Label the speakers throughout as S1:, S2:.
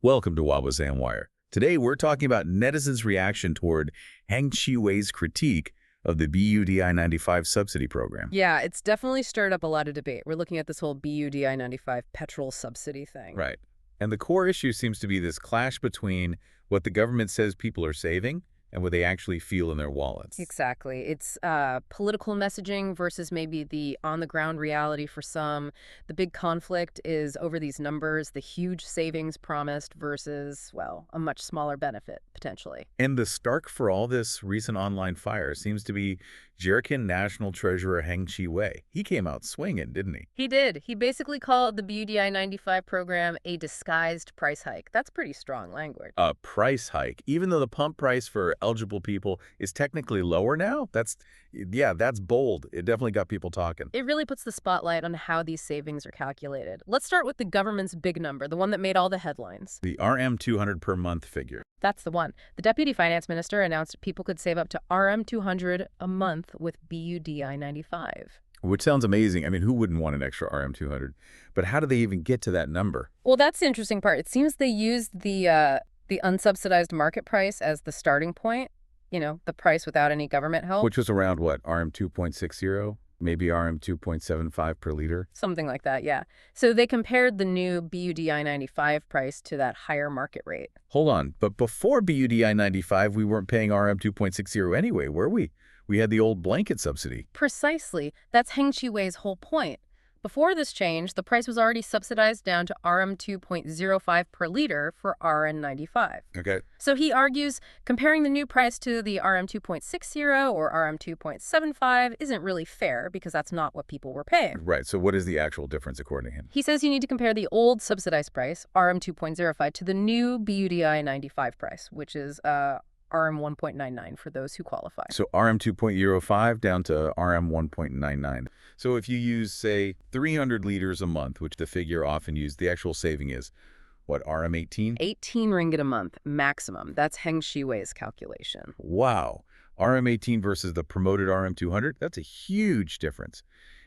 S1: Welcome to Wabazam Wire. Today we're talking about netizens' reaction toward Hng Chee Wey's critique of the BUDI95 subsidy program.
S2: Yeah, it's definitely stirred up a lot of debate. We're looking at this whole BUDI95 petrol subsidy thing.
S1: Right. And the core issue seems to be this clash between what the government says people are saving and what they actually feel in their wallets.
S2: Exactly. It's political messaging versus maybe the on-the-ground reality for some. The big conflict is over these numbers, the huge savings promised versus, well, a much smaller benefit, potentially.
S1: And the stark for all this recent online fire seems to be Jharkhand National Treasurer Hng Chee Wey. He came out swinging, didn't he?
S2: He did. He basically called the BUDI95 program a disguised price hike. That's pretty strong language.
S1: A price hike, even though the pump price for eligible people is technically lower now. That's bold. It definitely got people talking.
S2: It really puts the spotlight on how these savings are calculated. Let's start with the government's big number, the one that made all the headlines.
S1: The RM200 per month figure.
S2: That's the one. The Deputy Finance Minister announced people could save up to RM200 a month with BUDI95.
S1: Which sounds amazing. I mean, who wouldn't want an extra RM200? But how do they even get to that number?
S2: Well, that's the interesting part. It seems they used the unsubsidized market price as the starting point, the price without any government help.
S1: Which was around what, RM2.60? Maybe RM2.75 per liter?
S2: Something like that, yeah. So they compared the new BUDI95 price to that higher market rate.
S1: Hold on, but before BUDI95, we weren't paying RM2.60 anyway, were we? We had the old blanket subsidy.
S2: Precisely. That's Hng Chee Wey's whole point. Before this change, the price was already subsidized down to RM2.05 per liter for RN95.
S1: Okay.
S2: So he argues comparing the new price to the RM2.60 or RM2.75 isn't really fair because that's not what people were paying.
S1: Right. So what is the actual difference according to him?
S2: He says you need to compare the old subsidized price, RM2.05, to the new BUDI95 price, which is RM1.99 for those who qualify.
S1: So RM2.05 down to RM1.99. So if you use, say, 300 liters a month, which the figure often used, the actual saving is, what, RM18?
S2: 18 ringgit a month, maximum. That's Hng Chee Wey's calculation.
S1: Wow. RM18 versus the promoted RM200? That's a huge difference.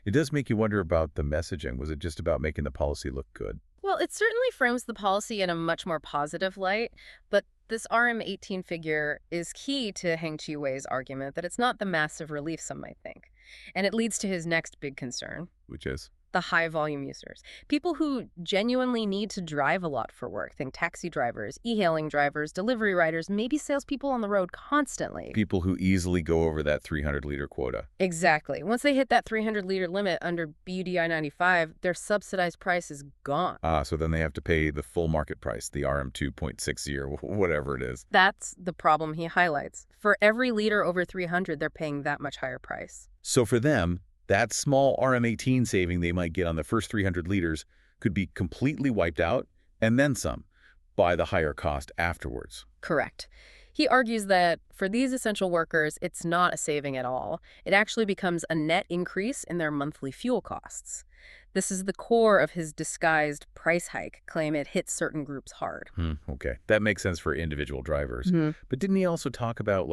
S1: It does make you wonder about the messaging. Was it just about making the policy look good?
S2: Well, it certainly frames the policy in a much more positive light, but this RM18 figure is key to Hng Chee Wey's argument that it's not the massive relief some might think. And it leads to his next big concern.
S1: Which is?
S2: The high-volume users. People who genuinely need to drive a lot for work. Think taxi drivers, e-hailing drivers, delivery riders, maybe salespeople on the road constantly.
S1: People who easily go over that 300-liter quota.
S2: Exactly. Once they hit that 300-liter limit under BUDI95, their subsidized price is gone.
S1: So then they have to pay the full market price, the RM2.60 or whatever it is.
S2: That's the problem he highlights. For every liter over 300, they're paying that much higher price.
S1: So for them, that small RM18 saving they might get on the first 300 liters could be completely wiped out, and then some, by the higher cost afterwards.
S2: Correct. He argues that for these essential workers, it's not a saving at all. It actually becomes a net increase in their monthly fuel costs. This is the core of his disguised price hike claim. It hits certain groups hard.
S1: Okay. That makes sense for individual drivers. But didn't he also talk about,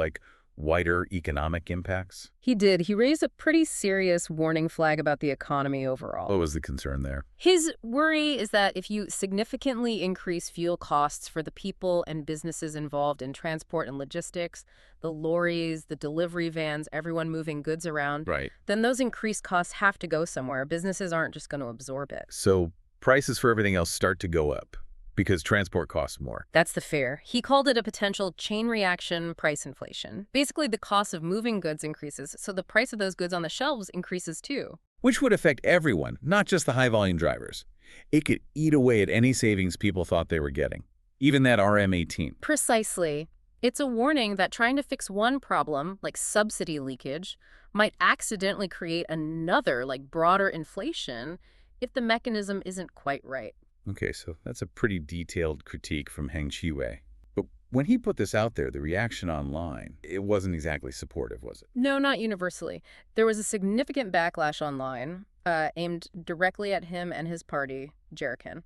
S1: wider economic impacts?
S2: He did. He raised a pretty serious warning flag about the economy overall.
S1: What was the concern there?
S2: His worry is that if you significantly increase fuel costs for the people and businesses involved in transport and logistics, the lorries, the delivery vans, everyone moving goods around,
S1: Right.
S2: then those increased costs have to go somewhere. Businesses aren't just going to absorb it.
S1: So prices for everything else start to go up because transport costs more.
S2: That's the fear. He called it a potential chain reaction price inflation. Basically, the cost of moving goods increases, so the price of those goods on the shelves increases too.
S1: Which would affect everyone, not just the high-volume drivers. It could eat away at any savings people thought they were getting, even that RM18.
S2: Precisely. It's a warning that trying to fix one problem, like subsidy leakage, might accidentally create another, like broader inflation, if the mechanism isn't quite right.
S1: Okay, so that's a pretty detailed critique from Hng Chee Wey. But when he put this out there, the reaction online, it wasn't exactly supportive, was it?
S2: No, not universally. There was a significant backlash online aimed directly at him and his party, Jharkhand.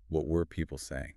S1: What were people saying?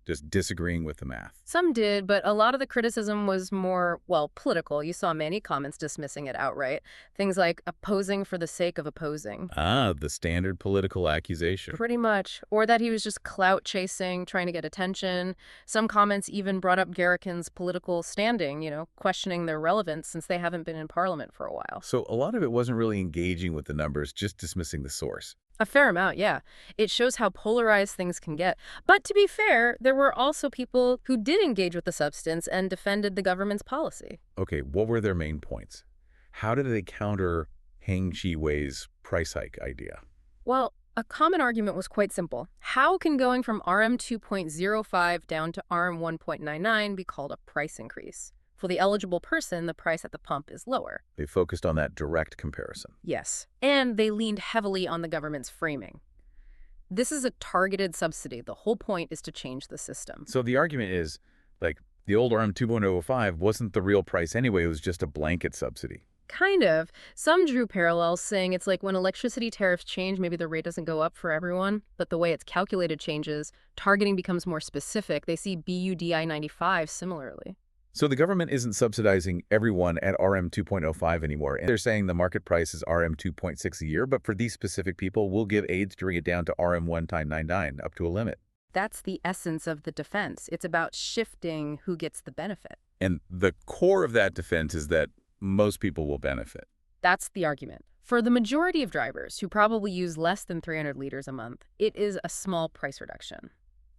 S1: just disagreeing with the math.
S2: Some did, but a lot of the criticism was more, well, political. You saw many comments dismissing it outright. Things like opposing for the sake of opposing.
S1: Ah, the standard political accusation.
S2: Pretty much. Or that he was just clout chasing, trying to get attention. Some comments even brought up Garrican's political standing, questioning their relevance since they haven't been in parliament for a while.
S1: So a lot of it wasn't really engaging with the numbers, just dismissing the source.
S2: A fair amount, yeah. It shows how polarized things can get. But to be fair, there were also people who did engage with the substance and defended the government's policy.
S1: Okay, what were their main points? How did they counter Hng Chee Wey's price hike idea?
S2: Well, a common argument was quite simple. How can going from RM 2.05 down to RM 1.99 be called a price increase? For the eligible person, the price at the pump is lower.
S1: They focused on that direct comparison.
S2: Yes. And they leaned heavily on the government's framing. This is a targeted subsidy. The whole point is to change the system.
S1: So the argument is, the old RM 2.05 wasn't the real price anyway, it was just a blanket subsidy.
S2: Kind of. Some drew parallels, saying it's like when electricity tariffs change, maybe the rate doesn't go up for everyone, but the way it's calculated changes. Targeting becomes more specific. They see BUDI95 similarly.
S1: So the government isn't subsidizing everyone at RM 2.05 anymore. And they're saying the market price is RM 2.6 a year, but for these specific people, we'll give aids to bring it down to RM 1.99 up to a limit.
S2: That's the essence of the defense. It's about shifting who gets the benefit.
S1: And the core of that defense is that most people will benefit.
S2: That's the argument. For the majority of drivers, who probably use less than 300 liters a month, it is a small price reduction,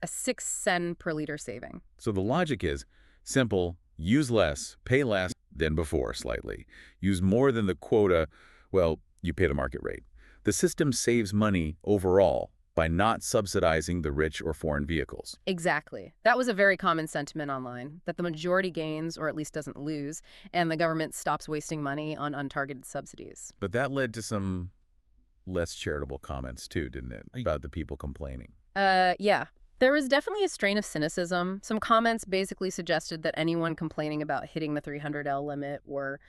S2: a 6 cents per liter saving.
S1: So the logic is simple: use less, pay less than before slightly. Use more than the quota, well, you pay the market rate. The system saves money overall by not subsidizing the rich or foreign vehicles.
S2: Exactly. That was a very common sentiment online, that the majority gains, or at least doesn't lose, and the government stops wasting money on untargeted subsidies.
S1: But that led to some less charitable comments too, didn't it? About the people complaining.
S2: Yeah. There was definitely a strain of cynicism. Some comments basically suggested that anyone complaining about hitting the 300L limit were,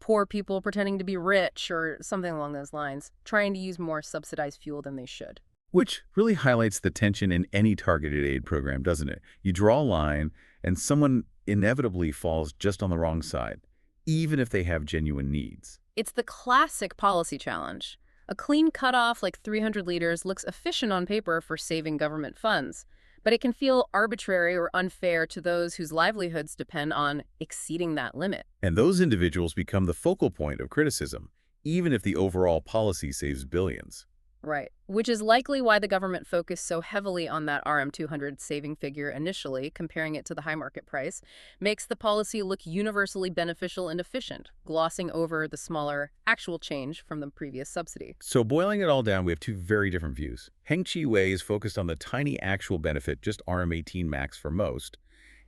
S2: poor people pretending to be rich or something along those lines, trying to use more subsidized fuel than they should.
S1: Which really highlights the tension in any targeted aid program, doesn't it? You draw a line, and someone inevitably falls just on the wrong side, even if they have genuine needs.
S2: It's the classic policy challenge. A clean cutoff like 300 liters looks efficient on paper for saving government funds, but it can feel arbitrary or unfair to those whose livelihoods depend on exceeding that limit.
S1: And those individuals become the focal point of criticism, even if the overall policy saves billions.
S2: Right. Which is likely why the government focused so heavily on that RM 200 saving figure initially, comparing it to the high market price, makes the policy look universally beneficial and efficient, glossing over the smaller actual change from the previous subsidy.
S1: So boiling it all down, we have two very different views. Hng Chee Wey is focused on the tiny actual benefit, just RM 18 max for most,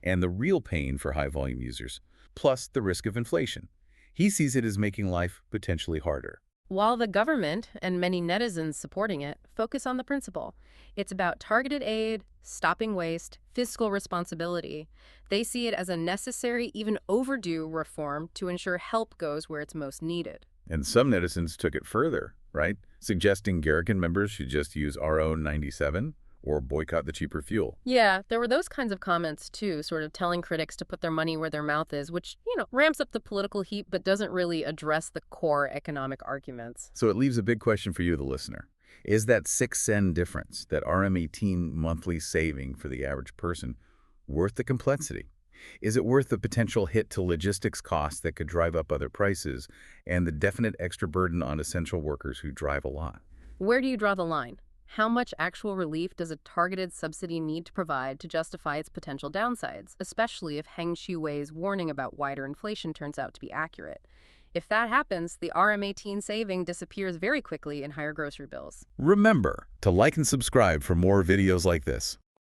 S1: and the real pain for high-volume users, plus the risk of inflation. He sees it as making life potentially harder.
S2: While the government, and many netizens supporting it, focus on the principle. It's about targeted aid, stopping waste, fiscal responsibility. They see it as a necessary, even overdue reform to ensure help goes where it's most needed.
S1: And some netizens took it further, right? Suggesting Garrican members should just use RO 97 or boycott the cheaper fuel.
S2: Yeah, there were those kinds of comments too, sort of telling critics to put their money where their mouth is, which, ramps up the political heat but doesn't really address the core economic arguments.
S1: So it leaves a big question for you, the listener. Is that 6 cent difference, that RM 18 monthly saving for the average person, worth the complexity? Is it worth the potential hit to logistics costs that could drive up other prices and the definite extra burden on essential workers who drive a lot?
S2: Where do you draw the line? How much actual relief does a targeted subsidy need to provide to justify its potential downsides, especially if Hng Chee Wey's warning about wider inflation turns out to be accurate? If that happens, the RM 18 saving disappears very quickly in higher grocery bills.
S1: Remember to like and subscribe for more videos like this.